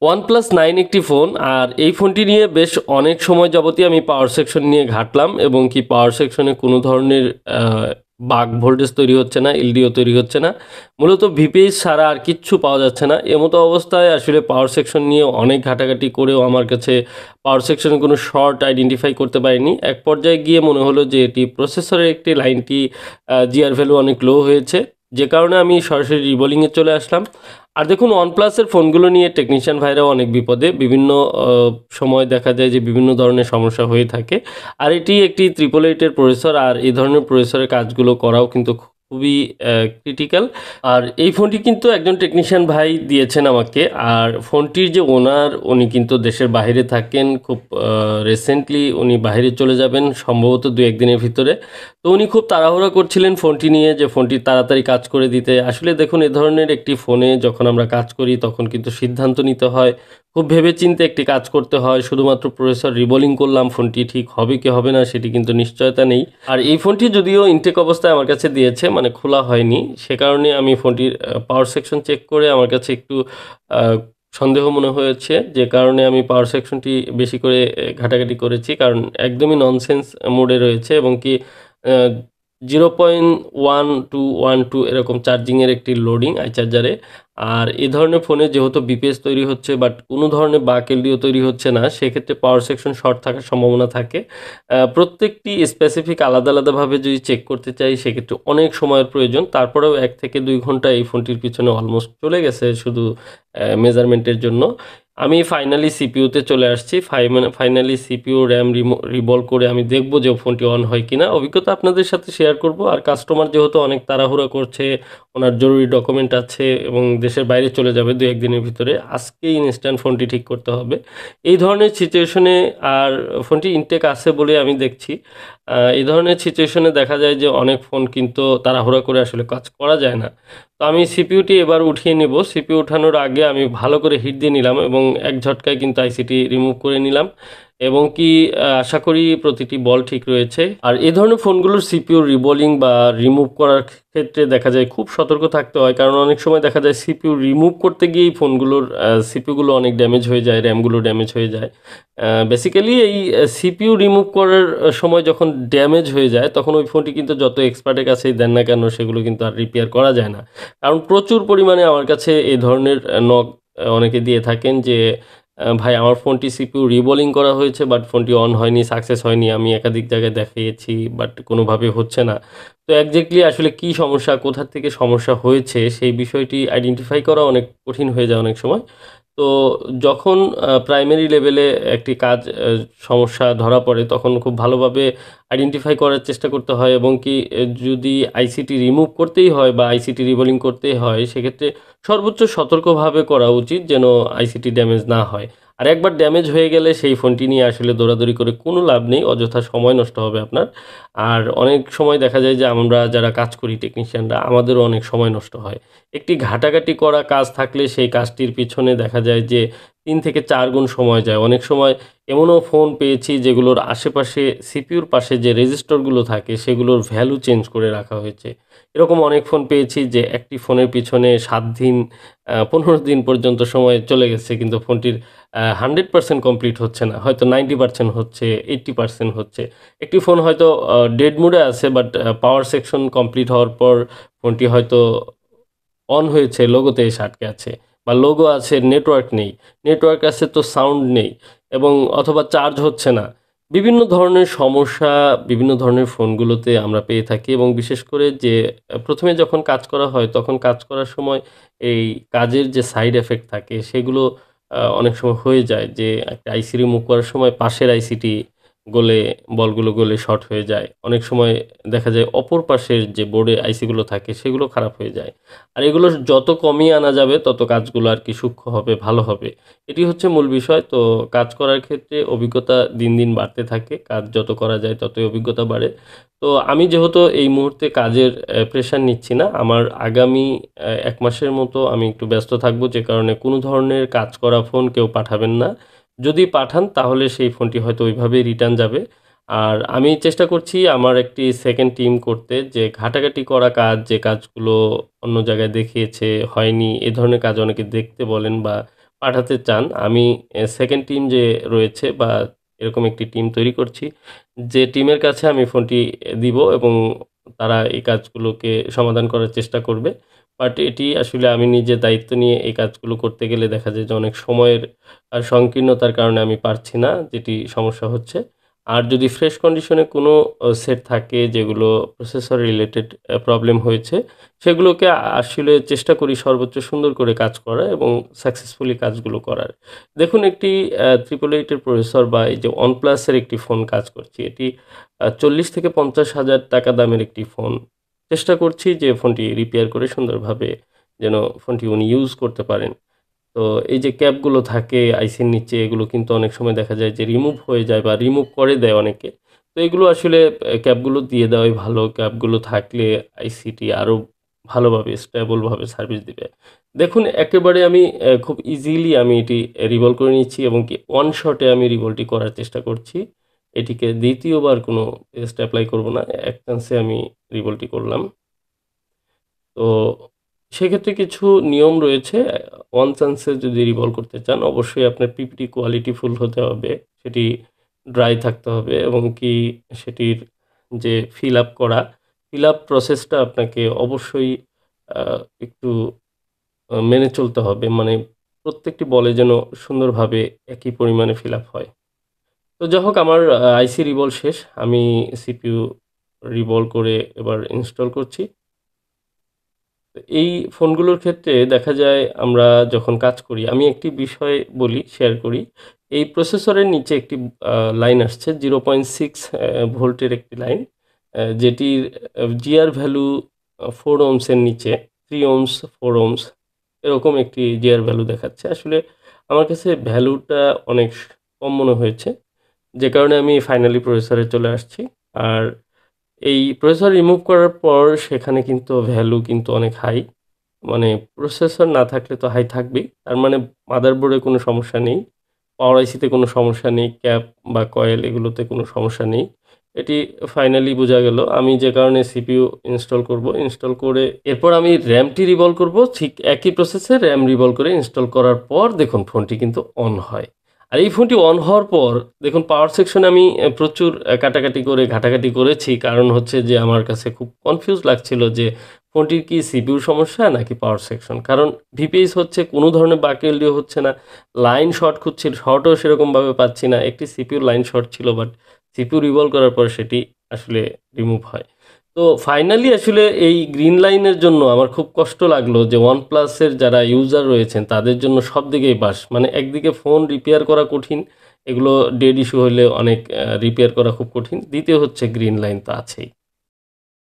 OnePlus 9 একটি phone, আর এই ফোনটি নিয়ে বেশ অনেক সময় যাবতই আমি পাওয়ার সেকশন নিয়ে ঘাঁটলাম এবং কি পাওয়ার সেকশনে কোনো ধরনের বাক ভোল্টেজ তৈরি হচ্ছে না, এলডিও তৈরি হচ্ছে না। মূলত ভিপিএস ছাড়া আর কিচ্ছু পাওয়া যাচ্ছে না। এমতো অবস্থায় আসলে পাওয়ার সেকশন নিয়ে অনেক ঘাটাঘাটি করেও আমার কাছে পাওয়ার সেকশনে কোনো শর্ট আইডেন্টিফাই করতে পারিনি। এক পর্যায়ে গিয়ে মনে হলো যে এটি প্রসেসরের একটি লাইনটি জিআর ভ্যালু অনেক লো হয়েছে, যে কারণে আমি সরাসরি রিবোলিংয়ে চলে আসলাম। আর দেখুন, ওয়ানপ্লাসের ফোনগুলো নিয়ে টেকনিশিয়ান ভাইরাও অনেক বিপদে। বিভিন্ন সময় দেখা যায় যে বিভিন্ন ধরনের সমস্যা হয়ে থাকে। আর এটি একটি 888 প্রসেসর, আর এই ধরনের প্রসেসরের কাজগুলো করাও কিন্তু খুবই ক্রিটিক্যাল। আর এই ফোনটি কিন্তু একজন টেকনিশিয়ান ভাই দিয়েছেন আমাকে। আর ফোনটির যে ওনার, উনি কিন্তু দেশের বাইরে থাকেন। খুব রিসেন্টলি উনি বাইরে চলে যাবেন, সম্ভবত 2-1 দিনের ভিতরে। তো উনি খুব তাড়াহুড়া করছিলেন ফোনটি নিয়ে, যে ফোনটি তাড়াতাড়ি কাজ করে দিতে। আসলে দেখুন, এ ধরনের একটি ফোনে যখন আমরা কাজ করি তখন কিন্তু সিদ্ধান্ত নিতে হয়, খুব ভেবেচিন্তে একটি কাজ করতে হয়। শুধুমাত্র প্রসেসর রিবোলিং করলাম, ফোনটি ঠিক হবে কি হবে না সেটি কিন্তু নিশ্চয়তা নেই। আর এই ফোনটি যদিও ইনটেক অবস্থায় আমার কাছে দিয়েছে, মানে খোলা হয়নি, সে কারণে আমি ফোনটির পাওয়ার সেকশন চেক করে আমার কাছে একটু আহ, সন্দেহ মনে হয়েছে, যে কারণে আমি পাওয়ার সেকশনটি বেশি করে ঘাটাঘাটি করেছি। কারণ একদমই ননসেন্স মোডে রয়েছে এবং কি 0.1212 এরকম চার্জিংয়ের একটি লোডিং আই চার্জারে। আর এই ধরনের ফোনে যেহেতু বিপিএস তৈরি হচ্ছে বাট কোনো ধরনের বাক এলডিও তৈরি হচ্ছে না, সেক্ষেত্রে পাওয়ার সেকশন শর্ট থাকার সম্ভাবনা থাকে। প্রত্যেকটি স্পেসিফিক আলাদা আলাদাভাবে যদি চেক করতে চাই সেক্ষেত্রে অনেক সময়ের প্রয়োজন। তারপরেও 1 থেকে 2 ঘন্টা এই ফোনটির পিছনে অলমোস্ট চলে গেছে শুধু মেজারমেন্টের জন্য। আমি ফাইনালি সিপিইউতে চলে আসছি। ফাইনালি সিপিইউ র্যাম রিভলভ করে আমি দেখব যে ফোনটি অন হয় কিনা। অভিজ্ঞতা আপনাদের সাথে শেয়ার করব। আর কাস্টমার যেহেতু অনেক তাড়াহুড়া করছে, ওনার জরুরি ডকুমেন্ট আছে এবং দেশের বাইরে চলে যাবে 2-1 দিনের ভিতরে, আজকেই ইনস্ট্যান্ট ফোনটি ঠিক করতে হবে এই ধরনের সিচুয়েশনে। আর ফোনটি ইনটেক আছে বলে আমি দেখছি। এই ধরনের সিচুয়েশনে দেখা যায় যে অনেক ফোন কিন্তু তাড়াহুড়া করে আসলে কাজ করা যায় না। তো আমি সিপিইউটি এবার উঠিয়ে নেব। সিপিইউ উঠানোর আগে আমি ভালো করে হিট দিয়ে নিলাম এবং এক ঝটকায় কিন্তু আইসিটি রিমুভ করে নিলাম, এবং কি আশা করি প্রতিটি বল ঠিক রয়েছে। আর এই ধরনের ফোনগুলোর সিপিইউ রিবোলিং বা রিমুভ করার ক্ষেত্রে দেখা যায় খুব সতর্ক থাকতে হয়, কারণ অনেক সময় দেখা যায় সিপিইউ রিমুভ করতে গিয়েই ফোনগুলোর সিপিইউগুলো অনেক ড্যামেজ হয়ে যায়, র্যামগুলো ড্যামেজ হয়ে যায়। বেসিক্যালি এই সিপিইউ রিমুভ করার সময় যখন ড্যামেজ হয়ে যায় তখন ওই ফোনটি কিন্তু যত এক্সপার্টের কাছেই দেন না কেন সেগুলো কিন্তু আর রিপেয়ার করা যায় না। কারণ প্রচুর পরিমাণে আমার কাছে এই ধরনের নক অনেকে দিয়ে থাকেন যে ভাই, আমার ফোনটি সিপিইউ রিবোলিং করা হয়েছে বাট ফোনটি অন হয়নি, সাকসেস হয়নি। আমি একাধিক জায়গায় দেখিয়েছি বাট কোনোভাবে হচ্ছে না। তো একজ্যাক্টলি আসলে কি সমস্যা, কোথা থেকে সমস্যা হয়েছে সেই বিষয়টি আইডেন্টিফাই করা অনেক কঠিন হয়ে যায় অনেক সময়। তো যখন প্রাইমারি লেভেলে একটি কাজ সমস্যা ধরা পড়ে তখন খুব ভালোভাবে আইডেন্টিফাই করার চেষ্টা করতে হয়, এবং কি যদি আইসিটি রিমুভ করতেই হয় বা আইসিটি রিবোলিং করতেই হয় সেক্ষেত্রে সর্বোচ্চ সতর্কভাবে করা উচিত যেন আইসিটি ড্যামেজ না হয়। আর একবার ড্যামেজ হয়ে গেলে সেই ফোনটি নিয়ে আসলে দৌড়াদৌড়ি করে কোনো লাভ নেই, অযথা সময় নষ্ট হবে আপনার। আর অনেক সময় দেখা যায় যে আমরা যারা কাজ করি টেকনিশিয়ানরা, আমাদেরও অনেক সময় নষ্ট হয়। একটি ঘাটাঘাটি করা কাজ থাকলে সেই কাজটির পিছনে দেখা যায় যে 3 থেকে 4 গুণ সময় যায়। অনেক সময় এমনও ফোন পেয়েছি যেগুলোর আশেপাশে সিপিইউর পাশে যে রেজিস্টরগুলো থাকে সেগুলোর ভ্যালু চেঞ্জ করে রাখা হয়েছে। এরকম অনেক ফোন পেয়েছি যে একটি ফোনের পিছনে 7 দিন 15 দিন পর্যন্ত সময় চলে গেছে কিন্তু ফোনটির 100% কমপ্লিট হচ্ছে না। হয়তো 90% হচ্ছে, 80% হচ্ছে। একটি ফোন হয়তো ডেড মোডে আছে বাট পাওয়ার সেকশন কমপ্লিট হওয়ার পর ফোনটি হয়তো অন হয়েছে, লোগোতে এসে আটকে আছে, বা লোগো আছে নেটওয়ার্ক নেই, নেটওয়ার্ক আছে তো সাউন্ড নেই, এবং অথবা চার্জ হচ্ছে না। বিভিন্ন ধরনের সমস্যা বিভিন্ন ধরনের ফোনগুলোতে আমরা পেয়ে থাকি, এবং বিশেষ করে যে প্রথমে যখন কাজ করা হয় তখন কাজ করার সময় এই কাজের যে সাইড এফেক্ট থাকে সেগুলো অনেক সময় হয়ে যায়, যে একটা আইসি রিমুভ করার সময় পাশের আইসিটি গলে, বলগুলো গলে শর্ট হয়ে যায়। অনেক সময় দেখা যায় অপর পাশের যে বোর্ডে আইসিগুলো থাকে সেগুলো খারাপ হয়ে যায়। আর এগুলো যত কমিয়ে আনা যাবে তত কাজগুলো আর কি সূক্ষ্ম হবে, ভালো হবে। এটি হচ্ছে মূল বিষয়। তো কাজ করার ক্ষেত্রে অভিজ্ঞতা দিন দিন বাড়তে থাকে। কাজ যত করা যায় ততই অভিজ্ঞতা বাড়ে। তো আমি যেহেতু এই মুহূর্তে কাজের প্রেশার নিচ্ছি না, আমার আগামী 1 মাসের মতো আমি একটু ব্যস্ত থাকবো, যে কারণে কোনো ধরনের কাজ করা ফোন কেউ পাঠাবেন না। যদি পাঠান তাহলে সেই ফোনটি হয়তো ওইভাবেই রিটার্ন যাবে। আর আমি চেষ্টা করছি আমার একটি সেকেন্ড টিম করতে, যে ঘাটাঘাটি করা কাজ, যে কাজগুলো অন্য জায়গায় দেখিয়েছে হয়নি, এ ধরনের কাজ অনেকে দেখতে বলেন বা পাঠাতে চান, আমি সেকেন্ড টিম যে রয়েছে বা এরকম একটি টিম তৈরি করছি, যে টিমের কাছে আমি ফোনটি দিব এবং তারা এই কাজগুলোকে সমাধান করার চেষ্টা করবে। বাট এটি আসলে আমি নিজে দায়িত্ব নিয়ে এই কাজগুলো করতে গেলে দেখা যায় যে অনেক সময়ের সংকীর্ণতার কারণে আমি পারছি না, যেটি সমস্যা হচ্ছে। আর যদি ফ্রেশ কন্ডিশনে কোনো সেট থাকে যেগুলো প্রসেসর রিলেটেড প্রবলেম হয়েছে, সেগুলোকে আসলে চেষ্টা করি সর্বোচ্চ সুন্দর করে কাজ করা এবং সাকসেসফুলি কাজগুলো করার। দেখুন একটি 888 এর প্রসেসর বা এই যে OnePlus এর একটি ফোন কাজ করছি। এটি ৪০ থেকে ৫০,০০০ টাকা দামের একটি ফোন। চেষ্টা করছি যে ফোনটি রিপেয়ার করে সুন্দরভাবে যেন ফোনটি উনি ইউজ করতে পারেন। তো এই যে ক্যাপগুলো থাকে আইসির নিচে, এগুলো কিন্তু অনেক সময় দেখা যায় যে রিমুভ হয়ে যায় বা রিমুভ করে দেয় অনেকে। তো এগুলো আসলে ক্যাপগুলো দিয়ে দেওয়াই ভালো। ক্যাপগুলো থাকলে আইসিটি আরও ভালোভাবে স্টেবলভাবে সার্ভিস দিবে। দেখুন একেবারে আমি খুব ইজিলি আমি এটি রিভলভ করে নিচ্ছি এবং কি ওয়ান শটে আমি রিভলভটি করার চেষ্টা করছি। এটিকে দ্বিতীয়বার কোনো পেস্ট এপ্লাই করব না। এক চান্সে আমি রিভলভটি করলাম। তো সেক্ষেত্রে কিছু নিয়ম রয়েছে। ওয়ান চান্সে যদি রিভলভ করতে চান অবশ্যই আপনার পিপিটি কোয়ালিটি ফুল হতে হবে। সেটি ড্রাই থাকতে হবে এবং কি সেটির যে ফিল আপ প্রসেসটা আপনাকে অবশ্যই আ একটু মেনে চলতে হবে। মানে প্রত্যেকটি বলে যেন সুন্দরভাবে একই পরিমাণে ফিল আপ হয়। তো যাই হোক আমার আইসি রিভলভ শেষ। আমি সিপিইউ রিভলভ করে এবার ইনস্টল করছি। এই ফোনগুলোর ক্ষেত্রে দেখা যায় আমরা যখন কাজ করি, আমি একটি বিষয় বলি, শেয়ার করি। এই প্রসেসরের নিচে একটি লাইন আসছে 0.6 ভোল্টের একটি লাইন। যেটির জিআর ভ্যালু 4 ওহমস এর নিচে 3 ওহমস, 4 ওহমস এরকম একটি জিআর ভ্যালু দেখাচ্ছে। আসলে আমার কাছে ভ্যালুটা অনেক কম মনে হয়েছে। যে কারণে আমি ফাইনালি প্রসেসরে চলে আসছি। আর এই প্রসেসর রিমুভ করার পর সেখানে কিন্তু ভ্যালু কিন্তু অনেক হাই। মানে প্রসেসর না থাকলে তো হাই থাকবেই। তার মানে মাদারবোর্ডে কোনো সমস্যা নেই। পাওয়ার আইসিতে কোনো সমস্যা নেই। ক্যাপ বা কয়েল এগুলোতে কোনো সমস্যা নেই। এটি ফাইনালি বোঝা গেল। আমি যে কারণে সিপিইউ ইনস্টল করব। ইনস্টল করে এরপর আমি র‍্যামটি রিভলভ করব। ঠিক একই প্রসেসে র‍্যাম রিভলভ করে ইনস্টল করার পর দেখুন ফোনটি কিন্তু অন হয়। আর এই ফোনটি অন হওয়ার পর দেখুন পাওয়ার সেকশনে আমি প্রচুর কাটাকাটি করে ঘাটাঘাটি করেছি। কারণ হচ্ছে যে আমার কাছে খুব কনফিউজ লাগছিল যে ফোনটির কি সিপিইউর সমস্যা নাকি পাওয়ার সেকশন। কারণ ভিপিএস হচ্ছে, কোনো ধরনের বাক এলডিও হচ্ছে না। লাইন শর্ট খুঁজছি, শর্টও সেরকমভাবে পাচ্ছি না। একটি সিপিইউর লাইন শর্ট ছিল বাট সিপিইউ রিভলভ করার পর সেটি আসলে রিমুভ হয়। তো ফাইনালি আসলে এই গ্রিন লাইনের জন্য আমার খুব কষ্ট লাগলো যে OnePlus এর যারা ইউজার রয়েছেন তাদের জন্য সব দিকেই বাস। মানে একদিকে ফোন রিপেয়ার করা কঠিন, এগুলো ডেড ইস্যু হলে অনেক রিপেয়ার করা খুব কঠিন। দ্বিতীয় হচ্ছে গ্রিন লাইন তো আছেই।